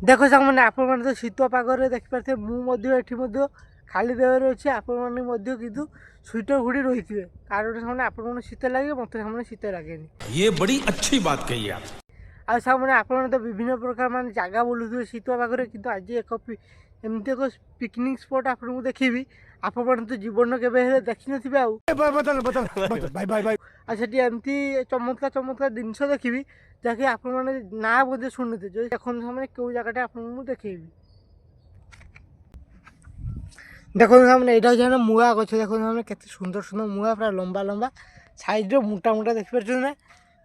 देखो सामने आपण तो शीत पागे देखिपे मुझे खाली देवर अच्छे आपण कितु स्वेटर घोड़ी रही थे कारण सामने आपण शीत लगे मत सामने शीत लगे। ये बड़ी अच्छी बात कही आप। आ सामने आपण तो विभिन्न प्रकार मान जगह बोलुए शीत पागे कि आज एक एमती एक पिकनिक स्पॉट आपको देखी आपण तो जीवन के देखी नी आमती चमत्कार चमत्कार जिनस देखी जहाँकि आपण मैंने ना बोधे शुणी थे जो देखो सामने क्यों जगह आपको देखेबी। देखो सामने यहाँ हूँ मुआ गच देखो सामने केते सुंदर सुंदर मुआ पूरा लंबा लंबा साइड मोटा मोटा देखिपार ना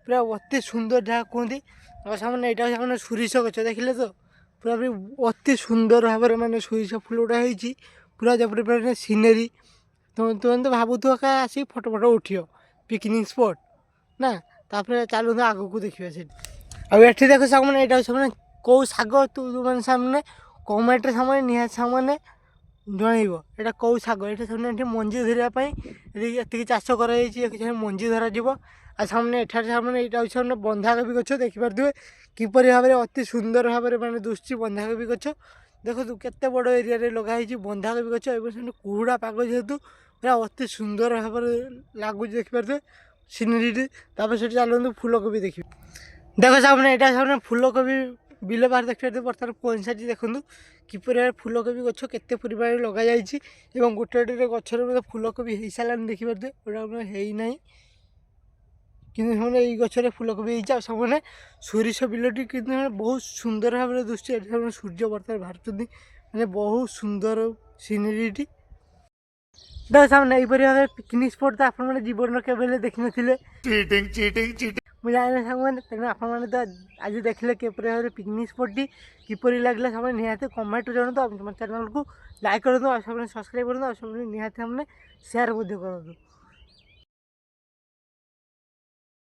पूरा अति सुंदर जहाँ कहते और सामने यहाँ सामने सोरिष गच देखिले तो पूरा भी अति सुंदर भाव में मैंने सोरिष फुल गुड़ा होती पूरा जब सीनेरी तुम तो भावुथ क्या आसिक फटो फटो उठियो पिकनिक स्पॉट ना तापर चलू आग को देखिए से आठ देख सामने यहाँ सामने कौ शाग तू मैंने सामने कमेंट सामने निहाती सामने जनइब यहाँ कौ शाग ये सामने मंजी धरवाई ये चाष कर मंजी धर आ सामने एठार सामने यहाँ सामने बंधाकोबी गच देखिपे किपर भाव में अति सुंदर भाव में मैंने दुष्टि बंधाकोबी गच देखो केते बड़ एरिया लगाई बंधाकोबी गच एवं कुहुड़ा पाग जेहेतु पूरा अति सुंदर भाव लगुच देखिपे सीनेरी से चलते फूलकोबी देखिए। देखो सामने यहाँ सामने फूलकोबी बिल बाहर देखिए बर्तमान कोइनसाइड देखूँ किपर फूलकोबी गच केते परिमाण लग जाए गोटे गोटे गचर फूलकोबी हो सारा देखिपे होना कि ये गचर फूलकोबी हो सामने सोरिष बिलटी कि बहुत सुंदर भाव में दृष्टि सूर्य बर्तमान बाहर मैंने बहुत सुंदर सीनेरी देख सामने यहीपरि भाव पिकनिक स्पॉट तो आप जीवन के देखी नी मुझे जाने सामने तेणु आपने तो आज देखिले किपर भाव में पिकनिक स्पॉट टी किपर लगे सामने निहाती कमेंट जरूँ तो चैनल को लाइक करूँ सब्सक्राइब करूँ निहाती सामने शेयर करूँ।